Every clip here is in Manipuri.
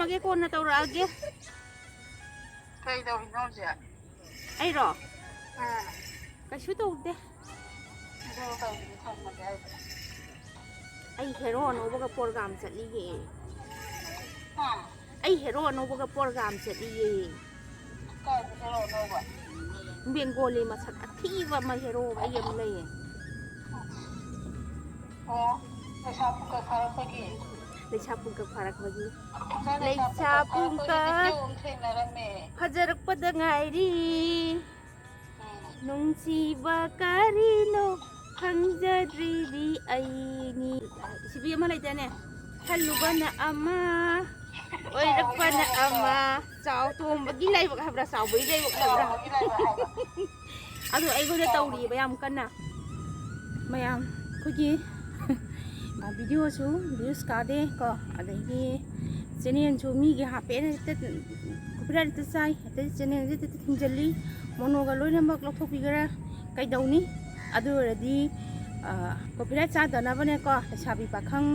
ꯊꯝꯃꯒꯦ ꯀꯣꯟꯅ ꯇꯧꯔꯛꯑꯒꯦ ꯀꯩꯗꯧꯔꯤꯅꯣ ꯍꯧꯖꯤꯛ ꯑꯩꯔꯣ ꯀꯩꯁꯨ ꯇꯧꯗꯦ ꯑꯗꯨ ꯀꯩꯒꯤ ꯊꯝꯃꯒꯦ ꯍꯥꯏꯁꯦ ꯑꯩ ꯍꯦꯔꯣ ꯑꯅꯧꯕꯒ ꯄ꯭ꯔꯣꯒ꯭ꯔꯥꯝ ꯆꯠꯂꯤꯌꯦ ꯍꯥ ꯑꯩ ꯍꯦꯔꯣ ꯑꯅꯧꯕꯒ ꯄ꯭ꯔꯣꯒ꯭ꯔꯥꯝ ꯆꯠꯂꯤꯌꯦ ꯀꯥꯏꯗ ꯍꯦꯔꯣ ꯑꯅꯧꯕ ꯕꯦꯡꯒꯣꯂꯤ ꯃꯁꯛ ꯑꯊꯤꯕ ꯑꯃ ꯍꯦꯔꯣ ꯑꯩ ꯑꯃ ꯂꯩꯌꯦ ꯑꯣ ꯂꯩꯁꯥ ꯄꯨꯡꯀꯛ ꯐꯥꯔꯛꯄꯒꯤ ꯂꯩꯁꯥ ꯄꯨꯡꯀꯛ ꯐꯥꯔꯛꯄꯒꯤ ꯅꯪ ꯂꯩꯁꯥ ꯄꯨꯡꯀꯛ ꯐꯥꯔꯛꯄꯒꯤ ꯄꯨꯡꯀꯛ ꯚꯤꯗꯤꯑꯣ ꯑꯃ ꯊꯦꯡꯅꯔꯝꯃꯦ ꯐꯖꯔꯛꯄꯗ ꯉꯥꯏꯔꯤ ꯎꯝ ꯅꯨꯡꯁꯤꯕ ꯀꯔꯤꯅꯣ ꯈꯪꯖꯗ꯭ꯔꯤꯕꯤ ꯑꯩꯅꯤ ꯏꯁꯤꯕꯤ ꯑꯃ ꯂꯩꯗꯥꯏꯅꯦ ꯈꯜꯂꯨꯕꯅ ꯑꯃ ꯆꯥꯎꯕꯒꯤ ꯑꯣꯏꯔꯛꯄꯅ ꯂꯥꯏꯕꯛꯇꯣ ꯑꯃ ꯆꯥꯎ ꯇꯣꯝꯕꯒꯤ ꯂꯥꯏꯕꯛ ꯍꯥꯏꯕ꯭ꯔꯥ ꯆꯥꯎꯕꯒꯤ ꯂꯥꯏꯕꯛ ꯍꯥꯏꯕ꯭ꯔꯥ ꯆꯥꯎꯕꯒꯤ ꯂꯥꯏꯕꯛ ꯍꯥꯏꯕ ꯑꯗꯨ ꯑꯩꯉꯣꯟꯗ ꯆꯥꯎꯕꯒꯤ ꯇꯧꯔꯤꯑꯕ ꯌꯥꯝ ꯀꯟꯅ ꯃꯌꯥꯝ ꯑꯩꯈꯣꯏꯒꯤ ꯚꯤꯗꯤꯑꯣꯁꯨ ꯚ꯭ꯌꯨꯁ ꯀꯥꯗꯦ ꯀꯣ ꯑꯗꯒꯤ ꯆꯦꯅꯦꯜꯁꯨ ꯃꯤꯒꯤ ꯍꯥꯞꯄꯦꯅ ꯍꯦꯛꯇ ꯀꯣꯄꯤꯔꯥꯏꯠ ꯍꯦꯛꯇ ꯆꯥꯏ ꯑꯗꯩ ꯆꯦꯅꯦꯜꯁꯦ ꯍꯦꯛꯇ ꯊꯤꯡꯖꯤꯜꯂꯤ ꯃꯣꯅꯣꯒ ꯂꯣꯏꯅꯃꯛ ꯂꯧꯊꯣꯛꯄꯤꯒꯦꯔꯥ ꯀꯩꯗꯧꯅꯤ ꯑꯗꯨ ꯑꯣꯏꯔꯗꯤ ꯀꯣꯄꯤꯔꯥꯏꯠ ꯆꯥꯗꯅꯕꯅꯦꯀꯣ ꯂꯩꯁꯥꯕꯤ ꯄꯥꯈꯪ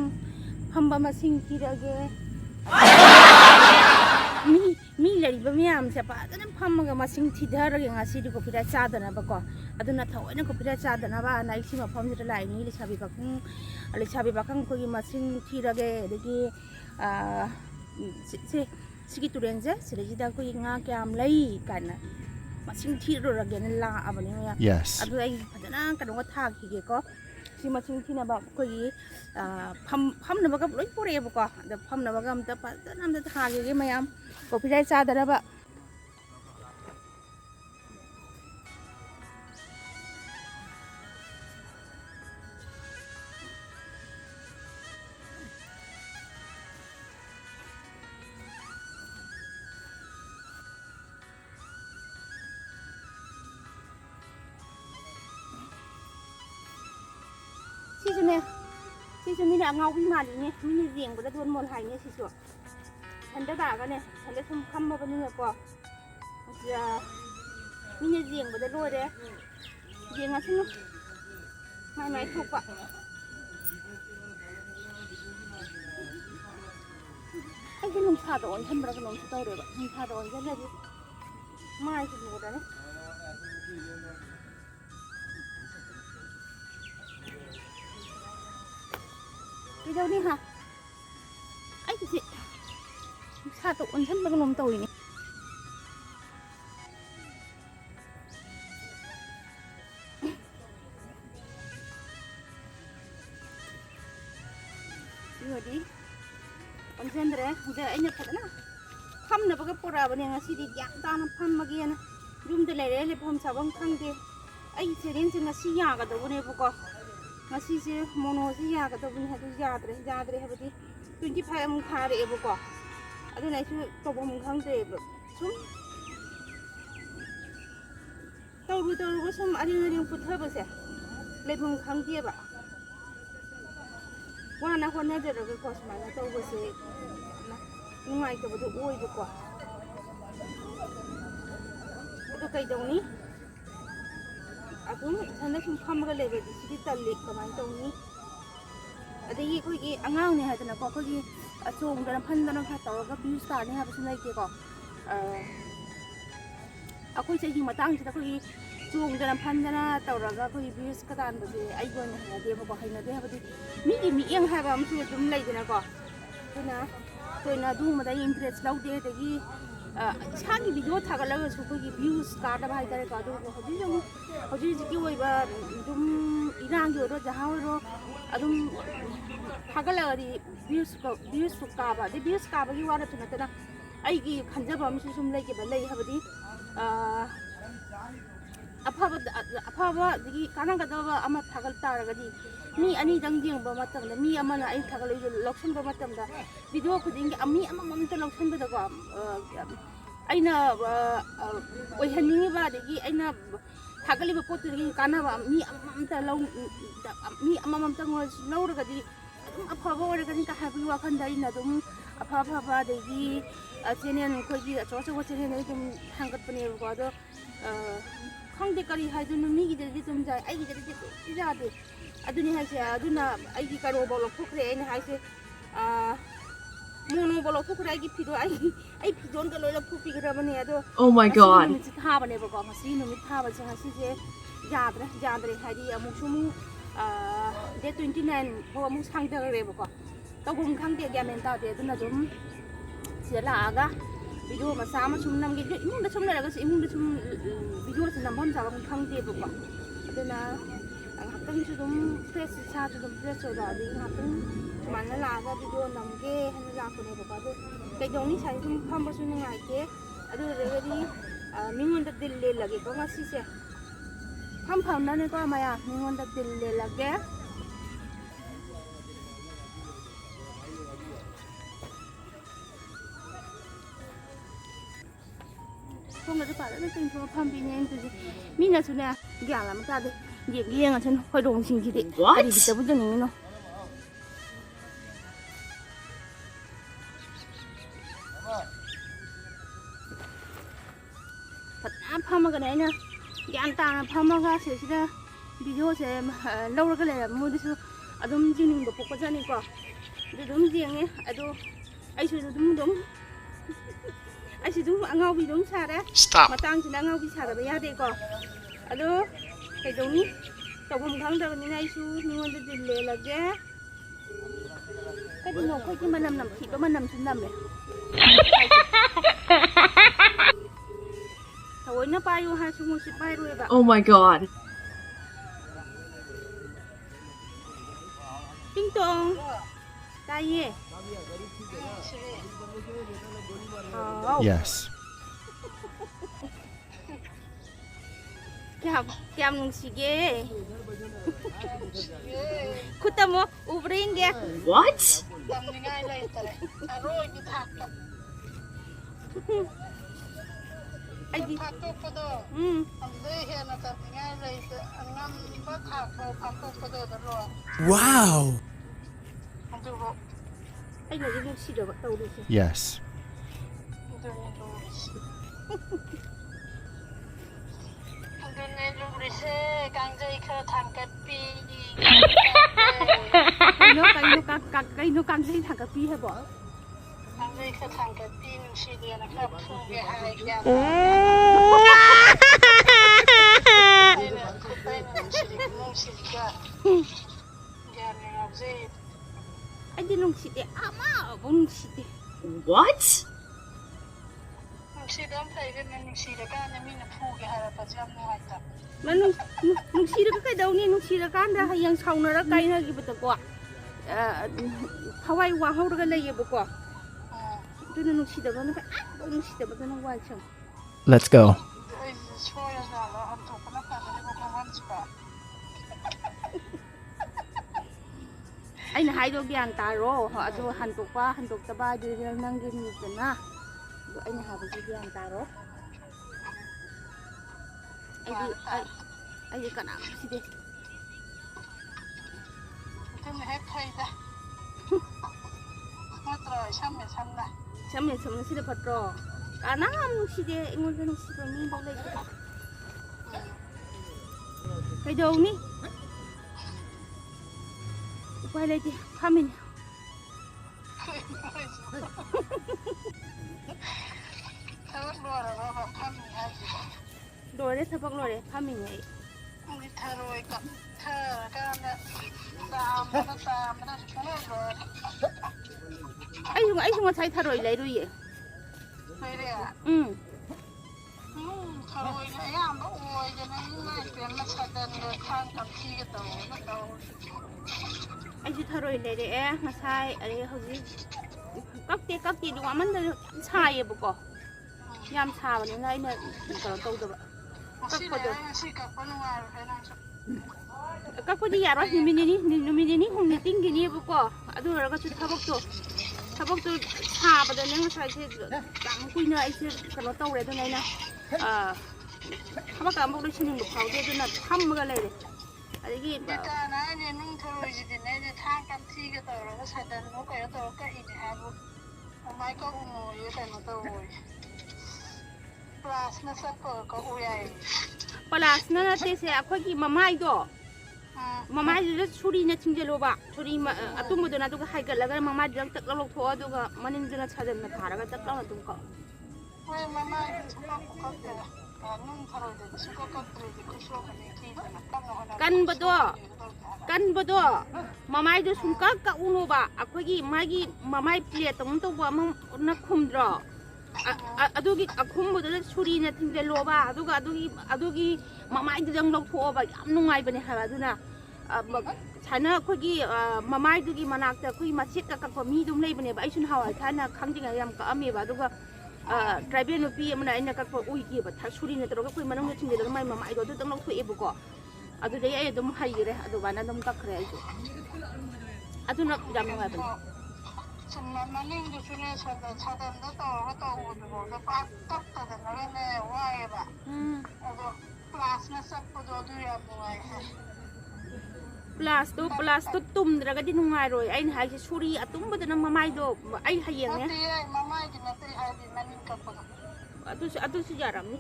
ꯐꯝꯕ ꯃꯁꯤꯡ ꯊꯤꯔꯒꯦ ꯃꯤ ꯂꯩꯔꯤꯕ ꯃꯌꯥꯝꯁꯦ ꯐꯖꯅ ꯐꯝꯃꯒ ꯃꯁꯤꯡ ꯊꯤꯊꯔꯒꯦ ꯉꯁꯤꯗꯤ ꯀꯣꯄꯤꯔꯥꯏꯠ ꯆꯥꯗꯅꯕꯀꯣ ꯑꯗꯨꯅ ꯊꯑꯣꯏꯅ ꯀꯣꯄꯤꯔꯥꯏꯠ ꯆꯥꯗꯅꯕꯅ ꯑꯩ ꯁꯤ ꯃꯐꯝꯁꯤꯗ ꯂꯥꯛꯏꯅꯤ ꯂꯩꯁꯥꯕꯤ ꯄꯥꯈꯪ ꯑꯩꯈꯣꯏꯒꯤ ꯃꯁꯤꯡ ꯊꯤꯔꯒꯦ ꯑꯗꯒꯤ ꯁꯤꯒꯤ ꯇꯨꯔꯦꯟꯁꯦ ꯁꯤꯗꯩꯁꯤꯗ ꯑꯩꯈꯣꯏꯒꯤ ꯉꯥ ꯀꯌꯥꯝ ꯂꯩ ꯀꯥꯏꯅ ꯃꯁꯤꯡ ꯊꯤꯔꯨꯔꯒꯦꯅ ꯂꯥꯛꯑꯕꯅꯤ ꯃꯌꯥꯝ ꯑꯗꯨ ꯑꯩ ꯐꯖꯅ ꯀꯩꯅꯣꯒ ꯊꯥꯈꯤꯒꯦꯀꯣ ꯁꯤ ꯃꯁꯤꯡ ꯊꯤꯅꯕ ꯑꯩꯈꯣꯏꯒꯤ ꯐꯝꯅꯕꯒ ꯂꯣꯏ ꯄꯨꯔꯛꯑꯦꯕꯀꯣ ꯑꯗ ꯐꯝꯅꯕꯒ ꯑꯝꯇ ꯐꯖꯅ ꯑꯝꯇ ꯊꯥꯈꯤꯒꯦ ꯃꯌꯥꯝ ꯀꯣꯄꯤꯔꯥꯏꯠ ꯆꯥꯗꯅꯕ ꯁꯤꯁꯨ ꯃꯤꯅ ꯑꯉꯥꯎꯕꯤ ꯃꯥꯜꯂꯤꯅꯦ ꯃꯤꯅ ꯌꯦꯡꯕꯗ ꯗꯣꯟ ꯃꯣꯟ ꯍꯥꯏꯅꯦ ꯁꯤꯁꯨ ꯏꯊꯟꯗ ꯂꯥꯛꯑꯒꯅꯦ ꯏꯊꯟꯗ ꯁꯨꯝ ꯐꯝꯃꯕꯅꯤꯅꯀꯣ ꯃꯤꯅ ꯌꯦꯡꯕꯗ ꯂꯣꯏꯔꯦ ꯌꯦꯡꯉꯁꯅꯨ ꯃꯥꯏ ꯃꯥꯏ ꯊꯣꯛꯄ ꯑꯩꯁꯦ ꯅꯨꯡꯁꯥꯗ ꯑꯣꯟꯁꯤꯟꯕ꯭ꯔꯥ ꯀꯩꯅꯣꯝꯁꯨ ꯇꯧꯔꯦꯕ ꯅꯨꯡꯁꯥꯗ ꯑꯣꯟꯁꯤꯜꯂꯗꯤ ꯃꯥꯏꯁꯦ ꯂꯨꯔꯅꯤ ꯀꯩꯗꯧꯅꯤ ꯍꯥ ꯑꯩꯒꯤꯁꯦ ꯅꯨꯡꯁꯥꯗ ꯑꯣꯟꯁꯤꯟꯕ ꯀꯩꯅꯣꯝ ꯇꯧꯔꯤꯅꯦ ꯁꯤꯃꯗꯤ ꯑꯣꯟꯁꯤꯟꯗ꯭ꯔꯦ ꯑꯗ ꯑꯩꯅ ꯐꯖꯅ ꯐꯝꯅꯕꯒ ꯄꯨꯔꯛꯑꯕꯅꯦ ꯉꯁꯤꯗꯤ ꯒ꯭ꯌꯥꯟ ꯇꯥꯅ ꯐꯝꯃꯒꯦꯅ ꯌꯨꯝꯗ ꯂꯩꯔꯦ ꯂꯩꯐꯝ ꯆꯥꯐꯝ ꯈꯪꯗꯦ ꯑꯩꯒꯤ ꯆꯦꯅꯦꯜꯁꯦ ꯉꯁꯤ ꯌꯥꯒꯗꯧꯕꯅꯦꯕꯀꯣ ꯉꯁꯤꯁꯦ ꯃꯣꯅꯣꯁꯤ ꯌꯥꯒꯗꯧꯕꯅꯦ ꯑꯗꯨ ꯌꯥꯗ꯭ꯔꯦ ꯍꯥꯏꯕꯗꯤ 25 ꯑꯃꯨꯛ ꯊꯥꯔꯛꯑꯦꯕꯀꯣ ꯑꯗꯨꯅ ꯑꯩꯁꯨ ꯇꯧꯐꯝ ꯈꯪꯗ꯭ꯔꯦꯕ ꯁꯨꯝ ꯇꯧꯔꯨ ꯁꯨꯝ ꯑꯔꯦꯡ ꯄꯨꯊꯕꯁꯦ ꯂꯩꯐꯝ ꯈꯪꯗꯦꯕ ꯋꯥꯅ ꯍꯣꯠꯅꯖꯔꯒꯀꯣ ꯁꯨꯃꯥꯏꯅ ꯇꯧꯕꯁꯦ ꯌꯥꯝꯅ ꯅꯨꯡꯉꯥꯏꯇꯕꯗꯣ ꯑꯣꯏꯕꯀꯣ ꯑꯗꯨ ꯀꯩꯗꯧꯅꯤ ꯑꯗꯨꯝ ꯏꯊꯟꯗ ꯁꯨꯝ ꯐꯝꯃꯒ ꯂꯩꯕꯗꯤ ꯁꯤꯗꯤ ꯇꯜꯂꯤ ꯀꯃꯥꯏꯅ ꯇꯧꯅꯤ ꯑꯗꯒꯤ ꯑꯩꯈꯣꯏꯒꯤ ꯑꯉꯥꯡꯅꯦ ꯍꯥꯏꯗꯅꯀꯣ ꯑꯩꯈꯣꯏꯒꯤ ꯆꯣꯡꯗꯅ ꯐꯟꯗꯅ ꯈꯔ ꯇꯧꯔꯒ ꯚ꯭ꯌꯨꯁ ꯇꯥꯔꯅꯤ ꯍꯥꯏꯕꯁꯨ ꯂꯩꯇꯦꯀꯣ ꯑꯩꯈꯣꯏ ꯆꯍꯤ ꯃꯇꯥꯡꯁꯤꯗ ꯑꯩꯈꯣꯏꯒꯤ ꯆꯣꯡꯗꯅ ꯐꯟꯗꯅ ꯇꯧꯔꯒ ꯑꯩꯈꯣꯏꯒꯤ ꯚ꯭ꯌꯨꯁꯀ ꯇꯥꯟꯕꯁꯦ ꯑꯩꯒꯤ ꯑꯣꯏꯅ ꯍꯩꯅꯗꯦꯕꯀꯣ ꯍꯩꯅꯗꯦ ꯍꯥꯏꯕꯗꯤ ꯃꯤꯒꯤ ꯃꯤꯠꯌꯦꯡ ꯍꯥꯏꯕ ꯑꯃꯁꯨ ꯑꯗꯨꯝ ꯂꯩꯗꯅꯀꯣ ꯑꯗꯨꯅ ꯑꯩꯈꯣꯏꯅ ꯑꯗꯨꯒꯨꯝꯕꯗ ꯏꯟꯇꯔꯦꯁ ꯂꯧꯗꯦ ꯑꯗꯒꯤ ꯏꯁꯥꯒꯤ ꯚꯤꯗꯤꯑꯣ ꯊꯥꯒꯠꯂꯒꯁꯨ ꯑꯩꯈꯣꯏꯒꯤ ꯚ꯭ꯌꯨꯁ ꯀꯥꯗꯕ ꯍꯥꯏꯇꯥꯔꯦꯀꯣ ꯑꯗꯨꯕꯨ ꯍꯧꯖꯤꯛꯀꯤ ꯑꯣꯏꯕ ꯑꯗꯨꯝ ꯏꯔꯥꯡꯒꯤ ꯑꯣꯏꯔꯣ ꯖꯍꯥ ꯑꯣꯏꯔꯣ ꯑꯗꯨꯝ ꯊꯥꯒꯠꯂꯒꯗꯤ ꯚ꯭ꯌꯨꯁꯁꯨ ꯀꯥꯕ ꯑꯗꯩ ꯚ꯭ꯌꯨꯁ ꯀꯥꯕꯒꯤ ꯋꯥ ꯅꯠꯇ ꯅꯠꯇꯅ ꯑꯩꯒꯤ ꯈꯟꯖꯕ ꯑꯃꯁꯨ ꯁꯨꯝ ꯂꯩ ꯍꯥꯏꯕꯗꯤ ꯑꯐꯕ ꯑꯗꯒꯤ ꯀꯥꯟꯅꯒꯗꯕ ꯑꯃ ꯊꯥꯒꯠ ꯇꯥꯔꯒꯗꯤ ꯃꯤ ꯑꯅꯤꯗꯪ ꯌꯦꯡꯕ ꯃꯇꯝꯗ ꯃꯤ ꯑꯃꯅ ꯑꯩ ꯊꯥꯒꯠꯂꯛꯏꯗꯨ ꯂꯧꯁꯤꯟꯕ ꯃꯇꯝꯗ ꯚꯤꯗꯤꯑꯣ ꯈꯨꯗꯤꯡꯒꯤ ꯃꯤ ꯑꯃꯃꯝꯇ ꯂꯧꯁꯤꯟꯕꯗꯀꯣ ꯑꯩꯅ ꯑꯣꯏꯍꯟꯅꯤꯡꯉꯤꯕ ꯑꯗꯒꯤ ꯑꯩꯅ ꯊꯥꯒꯠꯂꯤꯕ ꯄꯣꯠꯇꯨꯗꯒꯤ ꯀꯥꯟꯅꯕ ꯃꯤ ꯑꯃꯃꯝꯇꯪ ꯂꯧꯔꯒꯗꯤ ꯑꯗꯨꯝ ꯑꯐꯕ ꯑꯣꯏꯔꯒꯅꯤ ꯍꯥꯏꯕꯒꯤ ꯋꯥꯈꯜꯗ ꯑꯩꯅ ꯑꯗꯨꯝ ꯑꯐꯕ ꯑꯗꯒꯤ ꯆꯦꯅꯦꯜ ꯑꯩꯈꯣꯏꯒꯤ ꯑꯆꯧ ꯆꯦꯅꯦꯜ ꯑꯗꯨꯝ ꯊꯥꯡꯒꯠꯄꯅꯦꯕꯀꯣ ꯑꯗꯣ ꯈꯪꯗꯦ ꯀꯔꯤ ꯍꯥꯏꯗꯣꯏꯅꯣ ꯃꯤꯒꯤꯗꯗꯤ ꯑꯗꯨꯝ ꯌꯥꯏ ꯑꯩꯒꯤꯗꯗꯤ ꯑꯗꯨꯝ ꯌꯥꯗꯦ ꯑꯗꯨꯅꯤ ꯍꯥꯏꯁꯦ ꯑꯗꯨꯅ ꯑꯩꯒꯤ ꯀꯩꯅꯣꯐꯥꯎ ꯂꯧꯊꯣꯛꯈ꯭ꯔꯦ ꯑꯩꯅ ꯍꯥꯏꯁꯦ mono bolo tu kura igi pido ai pidon ka loila pupi kira bani ado. Oh my god. Masi tha bani bako masi numit tha bani masi je jadre hari amuk sumu day 29 ho amuk khangde re bako. Tawum khangde gamen ta de duna dum sila aga video masa ma sum nam gi imung da sum la ga imung da sum video sa nam hon sa ba khangde bako. Aduna hapeng su dum fresh sa dum fresh so da di hapeng mana laga video namge hana la ko ne baba do kai dong ni sai sum pham ba su ngai ke adu re di mingon da dil le lage ko ngasi se pham na ne ko maya mingon da dil le lage ko ngai pa da tin so pham bi ne tu mi na su ne ga la ma ta de ye ye nga chen hoi dong sing ji de ari bi ta bu de ni no phamaga này nha, gan ta phamaga sẽ ra video sẽ lâu cái này mua đi su, adum jining bapuk aja nih kok, adum jiang ya, aduh, ai sudah dum, ai sudah angau bidung cara, matang sudah angau bisa ada ya deh kok, aduh, kayak dong nih, tawum khang dah ni ai su, ningon tu dille lagi, kayak dong kok cuma nam kita mana nam sundam ya. Oh my god. Ting tong. Taye. Yes. Kya nung sige. Kuta mo ubring ya. What? Ai di. Wow. Yes. Cái nó căng dây thằng cà pi hay bỏ. Khangde ka khangde tin si dia na ka phuge hai ya. Anh đi nung xịt ama bung xịt. What? Nung xịt am thai cái nung xịt ka na mi na phuge hai pa jam no hai ta. Mà nung xịt cái đâu ni nung xịt cái đó hay yang sau nó ra cái nó gì bật qua. Thawai wa hau cái này bật qua. Let's go. Anh hai đôi biang taro, họ cho hành tục ba đi năng game như thế na, anh hai đôi biang taro, anh đi cả nào xí đi, cái này hết thay ta, mất rồi xăm này. Chăm xí được phật rồi, cả năm xí đi, anh muốn cái xí rồi mình bao lấy cái đầu ní, quay lại đi, pha mình, rồi đấy thằng bác rồi đấy, pha mình này, rồi cặp thơ cái này, nó rồi. Anh không thấy thà rồi lấy rồi vậy? Thấy đấy à? Thà rồi lấy ăn nó ôi cho nên ngay tiền nó sạch đần rồi khang cầm chi cái tàu nó tàu. Anh chỉ thà rồi lấy đấy mà sai ở đây Houjik các tiền đúng không? Mình sai vậy bố nhám sai vậy này này cái tàu đó các cô đi nhà rồi mình đi không đi tính cái gì bố aduh rồi các chú tháp bốc tôi thà vào đây nên sai thì tạm quy nơi chứ cái nó tàu đấy tôi này nè tháp bốc tạm bốc tôi xin được pháo tôi là thăm cái này đấy ở đây cái cái này nên nung thôi gì thì này thang cầm chi cái tàu nó sạch đần nó cái tàu cái gì hả bố mai có ngồi cái nó tàu Plus nó sắp có uầy. Plus nó là thế sẽ có cái mà mai đó. ꯃꯃꯥꯏꯗꯨꯗ ꯁꯨꯔꯤꯅ ꯊꯤꯡꯖꯜꯂꯣꯕ ꯁꯨꯔꯤ ꯑꯇꯨꯝꯕꯗꯨꯅ ꯑꯗꯨꯒ ꯍꯥꯏꯒꯠꯂꯒ ꯃꯃꯥꯏꯗꯨꯗ ꯇꯛ ꯂꯧꯊꯣꯛꯑꯣ ꯑꯗꯨꯒ ꯃꯅꯤꯡꯗꯨꯅ ꯁꯥꯖꯟꯅ ꯊꯥꯔꯒ ꯇꯛ ꯂꯥꯎꯅ ꯑꯗꯨꯝ ꯀꯛ ꯍꯣꯏ ꯃꯃꯥꯏꯗꯤ ꯁꯨꯡꯀꯛꯄꯨ ꯀꯛꯇꯦꯗ ꯅꯨꯡ ꯊꯔꯣꯏꯗꯗꯤ ꯁꯨꯡꯀꯛ ꯀꯛꯇ꯭ꯔꯗꯤ ꯈꯨꯠꯁꯣꯛꯀꯅꯤ ꯀꯤꯗꯅ ꯀꯟꯅ ꯍꯣꯠꯅꯕ ꯀꯟꯕꯗꯣ ꯃꯃꯥꯏꯗꯣ ꯁꯨꯡꯀꯛ ꯀꯛꯎꯅꯣꯕ ꯑꯩꯈꯣꯏꯒꯤ ꯃꯥꯒꯤ ꯃꯃꯥꯏ ꯄ꯭ꯂꯦꯠ ꯑꯃ ꯇꯧꯕ ꯑꯃꯅ ꯈꯨꯝꯗ꯭ꯔꯣ ꯑꯗꯨꯒꯤ ꯑꯈꯨꯝꯕꯗꯨꯗ ꯁꯨꯔꯤꯅ ꯊꯤꯡꯖꯜꯂꯣꯕ ꯑꯗꯨꯒ ꯑꯗꯨꯒꯤ ꯃꯃꯥꯏꯗꯨꯗꯪ ꯂꯧꯊꯣꯛꯑꯣꯕ ꯌꯥꯝ ꯅꯨꯡꯉꯥꯏꯕꯅꯦ ꯍꯥꯏꯕ ꯑꯗꯨꯅ ꯁꯥꯏꯅ ꯑꯩꯈꯣꯏꯒꯤ ꯃꯃꯥꯏꯗꯨꯒꯤ ꯃꯅꯥꯛꯇ ꯑꯩꯈꯣꯏꯒꯤ ꯃꯆꯦꯠꯀ ꯀꯛꯄ ꯃꯤ ꯑꯗꯨꯝ ꯂꯩꯕꯅꯦꯕ ꯑꯩꯁꯨ ꯅꯍꯥꯟꯋꯥꯏ ꯊꯥꯏꯅ ꯈꯪꯗ꯭ꯔꯤꯉꯩꯗ ꯌꯥꯝ ꯀꯛꯑꯝꯃꯦꯕ ꯑꯗꯨꯒ ꯇ꯭ꯔꯥꯏꯕꯦꯜ ꯅꯨꯄꯤ ꯑꯃꯅ ꯑꯩꯅ ꯀꯛꯄ ꯎꯏꯈꯤꯕ ꯁꯨꯔꯤꯅ ꯇꯧꯔꯒ ꯑꯩꯈꯣꯏ ꯃꯅꯨꯡꯗ ꯊꯤꯡꯖꯜꯂꯒ ꯃꯥꯏ ꯃꯃꯥꯏꯗꯣ ꯑꯗꯨꯇꯪ ꯂꯧꯊꯣꯛꯑꯦꯕꯀꯣ ꯑꯗꯨꯗꯩ ꯑꯩ ꯑꯗꯨꯝ ꯍꯩꯈꯔꯦ ꯑꯗꯨꯃꯥꯏꯅ ꯑꯗꯨꯝ ꯀꯛꯈ꯭ꯔꯦ ꯑꯩꯁꯨ ꯑꯗꯨꯅ ꯌꯥꯝ ꯅꯨꯡꯉꯥꯏꯕꯅꯦ ꯆꯨꯝꯅ ꯃꯅꯤꯡꯗꯨꯁꯨꯅꯦ ꯁꯥꯗꯟꯗ ꯇꯧꯔꯒ ꯇꯧꯕꯗꯨꯐꯥꯎꯗ ꯄꯥꯛ ꯇꯛꯇꯗꯅꯒꯅꯦ ꯋꯥꯏꯑꯦꯕ ꯑꯗꯣ ꯄ꯭ꯂꯥꯁꯅ ꯆꯠꯄꯗꯣ ꯑꯗꯨ ꯌꯥꯝ ꯅꯨꯡꯉꯥꯏ ꯍꯥꯏ ꯄ꯭ꯂꯥꯁꯇꯣ ꯇꯨꯝꯗ꯭ꯔꯒꯗꯤ ꯅꯨꯡꯉꯥꯏꯔꯣꯏ ꯑꯩꯅ ꯍꯥꯏꯁꯦ ꯁꯨꯔꯤ ꯑꯇꯨꯝꯕꯗꯨꯅ ꯃꯃꯥꯏꯗꯣ ꯑꯩ ꯍꯌꯦꯡꯅꯦ ꯅꯠꯇꯦ ꯃꯃꯥꯏꯒꯤ ꯅꯠꯇꯦ ꯍꯥꯏꯗꯤ ꯃꯅꯤꯡ ꯀꯛꯄꯗꯣ ꯑꯗꯨꯁꯨ ꯌꯥꯔꯝꯅꯤ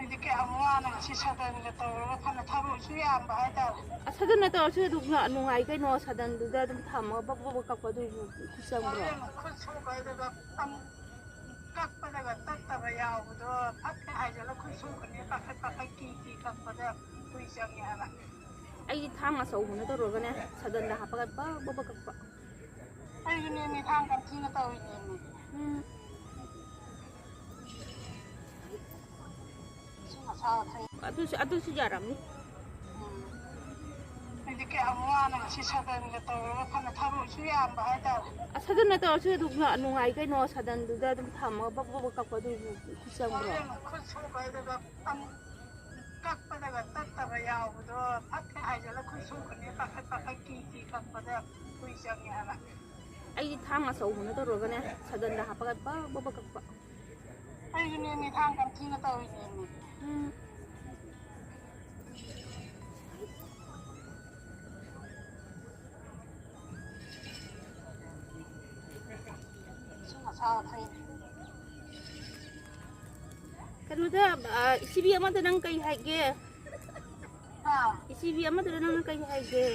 ꯑꯩꯗꯤ ꯀꯌꯥꯝ ꯋꯥꯅ ꯉꯁꯤ ꯁꯥꯗꯟꯒ ꯇꯧꯔꯒ ꯐꯅ ꯊꯕꯛꯁꯨ ꯌꯥꯝꯕ ꯍꯥꯏꯇꯥꯔꯦ ꯁꯥꯗꯟꯅ ꯇꯧꯔꯁꯨ ꯑꯗꯨꯝ ꯅꯨꯡꯉꯥꯏ ꯀꯩꯅꯣ ꯁꯥꯗꯟꯗꯨꯗ ꯑꯗꯨꯝ ꯊꯝꯃꯒ ꯕꯛ ꯕꯛ ꯀꯛꯄꯗꯨꯕꯨ ꯆꯪꯕ꯭ꯔꯣ ꯈꯨꯠ ꯁꯣꯛꯄꯗꯨꯒ ꯀꯛꯄꯗꯒ ꯇꯛꯇꯕ ꯌꯥꯎꯕꯗꯣ ꯐꯠꯀ ꯍꯥꯏꯖꯤꯜꯂ ꯈꯨꯠ ꯁꯣꯛꯀꯅꯤ ꯄꯥꯈꯠ ꯀꯤ ꯀꯛꯄꯗ ꯀꯨꯏ ꯆꯪꯉꯦ ꯍꯥꯏꯕ ꯑꯩꯗꯤ ꯊꯥꯡ ꯑꯆꯧꯕꯅ ꯇꯧꯔꯒꯅꯦ ꯁꯥꯗꯟꯗ ꯍꯥꯞꯄꯒ ꯕꯛ ꯕꯛ ꯀꯛꯄ ꯑꯩꯁꯨꯅꯦꯃꯤ ꯊꯥꯡ ꯀꯝꯊꯤꯅ ꯇꯧꯔꯤꯅꯦꯃꯤ ꯑꯗꯨꯁꯨ ꯌꯥꯔꯝꯅꯤ ꯑꯩꯗꯤ ꯀꯌꯥꯝ ꯋꯥꯅ ꯉꯁꯤ ꯁꯥꯗꯟꯒ ꯇꯧꯔꯒ ꯐꯅ ꯊꯕꯛꯁꯨ ꯌꯥꯝꯕ ꯍꯥꯏꯇꯥꯔꯦ ꯁꯥꯗꯟꯅ ꯇꯧꯔꯁꯨ ꯑꯗꯨꯝ ꯅꯨꯡꯉꯥꯏ ꯀꯩꯅꯣ ꯁꯥꯗꯟꯗꯨꯗ ꯑꯗꯨꯝ ꯊꯝꯃꯒ ꯕꯛ ꯕꯛ ꯀꯛꯄꯗꯨꯕꯨ ꯆꯪꯕ꯭ꯔꯣ ꯈꯨꯠ ꯁꯣꯛꯄꯗꯨꯒ ꯀꯛꯄꯗꯒ ꯇꯛꯇꯕ ꯌꯥꯎꯕꯗꯣ ꯐꯠꯀ ꯍꯥꯏꯖꯤꯜꯂ ꯈꯨꯠ ꯁꯣꯛꯀꯅꯤ ꯄꯥꯈꯠ ꯀꯤ ꯀꯛꯄꯗ ꯀꯨꯏ ꯆꯪꯉꯦ ꯍꯥꯏꯕ ꯑꯩꯗꯤ ꯊꯥꯡ ꯑꯆꯧꯕꯅ ꯇꯧꯔꯒꯅꯦ ꯁꯥꯗꯟꯗ ꯍꯥꯞꯄꯒ ꯕꯛ ꯕꯛ ꯀꯛꯄ ꯑꯩꯁꯨꯅꯦꯃꯤ ꯊꯥꯡ ꯀꯝꯊꯤꯅ ꯇꯧꯔꯤꯅꯦꯃꯤ kainuda isibi amada nang kay haige isibi amada nang kay haige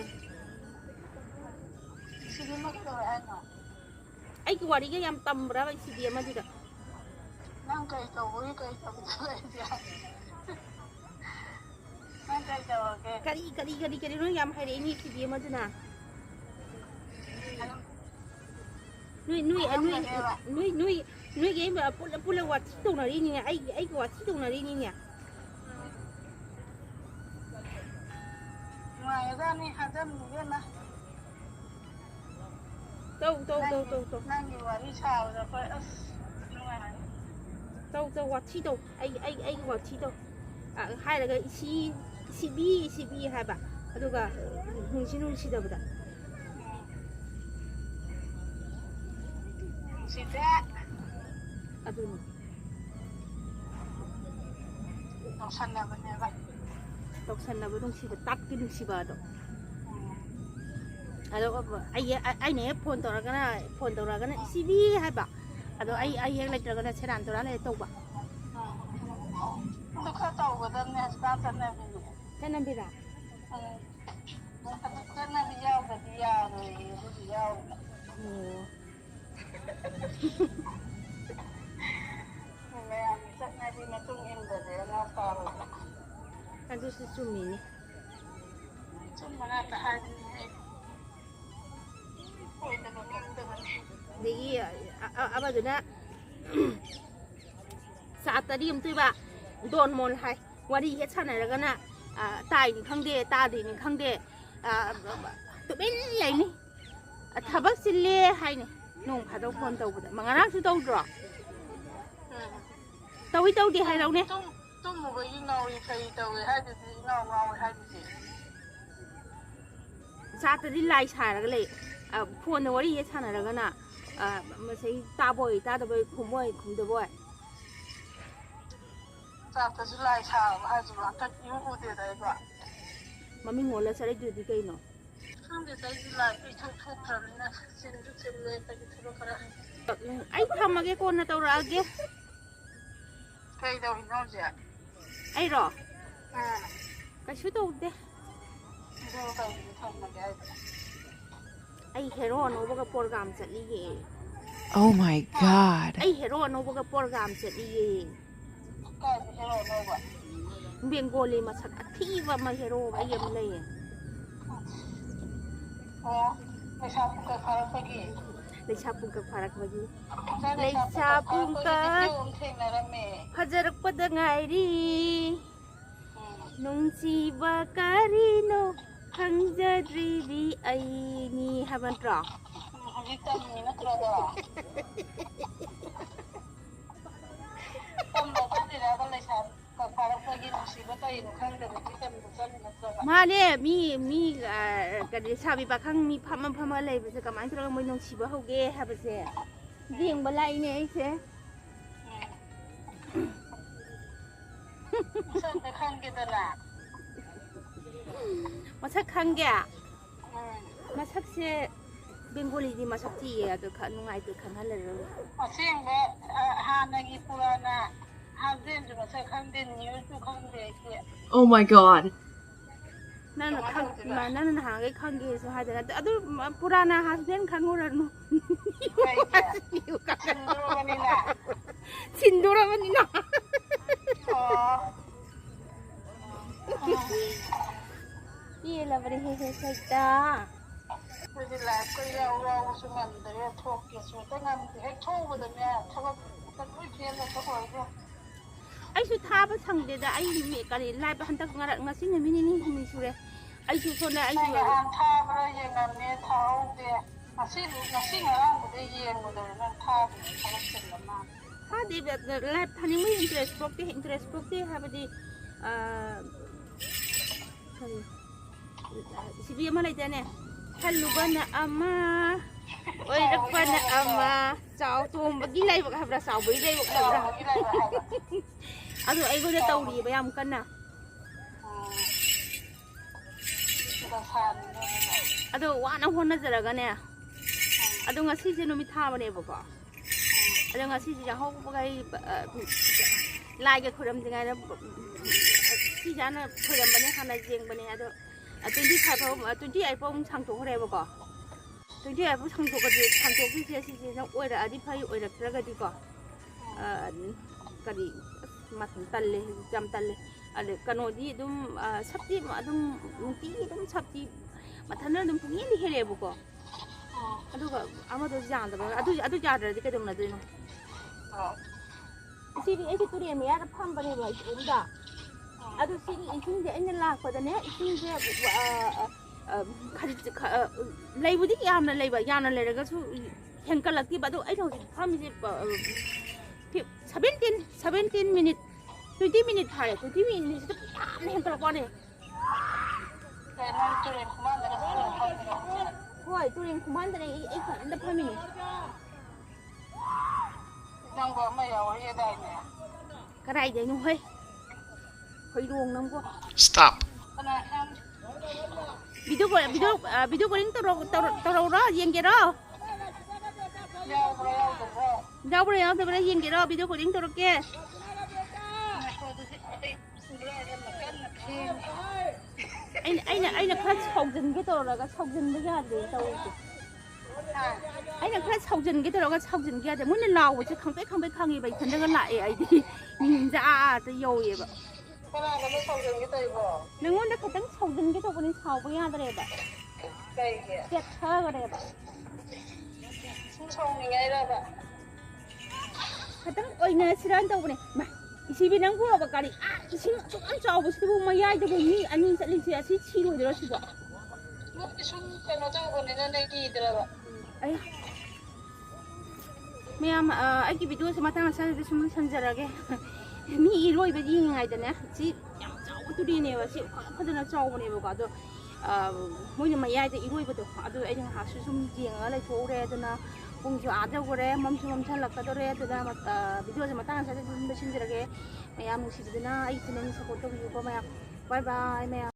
isibi makdora ano ay ki wari ga yam tambra isibi amada nang kay tawuri kay tabula dia nang kay tawage kari no yam haire ni isibi amada na nui cái mà pula wat tông nào đi nè ai wat tông nào đi nè ngoài ra ni hadam ni na tâu nang ni wari chào rồi coi tâu wat chi tâu ai wat chi tâu hai là cái ecbiii hai ba aduga hung da bada sida adun toksan na ba dong si tak kin si ba do ado ai ne phone toragana ecbiii hai ba ado ai hek letragana seran tora le tau ba du kha tau ga dan ne sta tan na bi bira tan na bi yao ga di ya ro di yao adusu sumini sumana ta hadi degi abaduna sa tadi tui ba don mon hai wari he chanaragana tai ni khangde ta de ni khangde to ben yai ni thabak sille hai ni nong phado phone tawbada mangana su tawdro tau di hai rau ne tum mo ga ingau I kai tawi hadi ingau hadi sa tadi lai saraga le phone wari he chanaragana masai ta boy da boy khumboy khumda boy sa ta su lai cha ha ju ba ta yu u de dai ba mami ngola sare du di kai no khangde dai ji lai pi thok thram na sin le ta ki thro kara ai thamage ko na tawrage kai da no ja ai ro Kaisu taude. Ido kai thamage ai. Ai hero anobaga program chatliye. Oh my god. Ai hero anobaga program chatliye. Kai hero no ba. Bengali masak athiba ma hero ai yam lay. Oh, leisa pungka pharapagi. Leisa pungka pharakbagi. Leisa Leisa pungka phajarakpada ngairi. Nungsiba karino khangdribi aini habantra. Houjik tamni natrada. Tamda tadira ga leisa ka pharapagi nungsiba karino khangdribi tamda tamni natrada. Mane mi kadi sabi pakhang mi phama leibase kamai tura moi nungsiba hoge habase. Jengba laine aise. Sanda khangge dana. Masak khangge. Masakse Bengali di masak ti ado nungaite khanghalero. Asengba hanagi purana hazen ju masak khangde new ju khangde ke. Oh my god. Nana hangai khangge so hadana ado purana husband khanguranu. Sindura manina. Iya lah beri hehe saja. Jadi lah kau yang sungan dari thok ke sungan hek thok bedanya thok tapi dia nak thok aja. Ai su thaba sangde da ai me kali lai ba hantak ngasi ne mini ni mi sure. Ai su so na ai su. Yang thaba yang ngamne thau de nasi ngarang bude yang bude nang thab thok selama. Ha de lai thani mi interest property habadi sorry. Sibi mana itu ne? Halubana ama, oirakpana ama, cau tu bagi lai bak habra cau bagi lai bak habra. Aduh, aku dah tahu dia bayam kan na. Aduh, wana hona jaraga ne. Aduh, ngasi je nomi thaba ne bako. Aduh, ngasi je jauh bagai lai ke kuram dengan si jana kuram bani hana jeng bani aduh. 20 iPhone 상토 그래보고 20 iPhone 상토까지 상토 비슷해지지 나 오히려 아디파이 오히려 들어가지고 그리 맞은 달래 잠 달래 아래 간오디 좀 삽디 좀 뭉티 좀 삽디 마타는 좀 풍이리 해래보고 아두가 아마도 장다가 아두 자르지 그동안 되노 시리 에지 túi 미야 팜바네 와 있다 Aduh sini ising dia ini lah pada ni ising dia lay budi yang na lay ba yang na lay raga su hengkal lagi badu ay tahu kami je 17 minute 20 minute hari 20 minute itu kami hengkal kau ni. Wah itu yang kuman dari ikut anda paham ini. Jangan kau mai awal ya dah ni. Kerai je nuhai. Hoi ruang nang ko. Stop. Video calling taro ra yang kira. Jauh berapa sebenarnya yang kira video calling taro ke. Anh là khách sầu dần cái tàu là cái sầu dần bây giờ để tàu. Anh là khách sầu dần cái tàu là cái sầu dần kia để muốn lên lò chứ không biết khang gì vậy thành ra lại ấy đi nhìn ra tới dầu vậy vậy. Nung una katang sawdin kita kunin sawo ya direba. Get her direba. Katang oi na siran taw ne. Ma isibi nang ko ba kali. Ising an sawo sibo mayay de ni anin sa lisi asi chiro dira sibo. Isung kano taw ne na ki direba. Ay. Mayam ay ki video sa matang sa sum sanjarage. Mi iroi ba yin ngai da ne. Si tu đi nè và chịu có thể là trâu này vào đó mỗi nhà mày ai thì irui vào đó đó anh học sử dụng giềng ở lại chỗ đây đó na cùng chỗ ăn đâu rồi mắm chân là cái đó đấy đó là mà video mà tăng sẽ được xin được cái mày ăn một xíu đó na ai xin nên support cho video của mày bye bye mày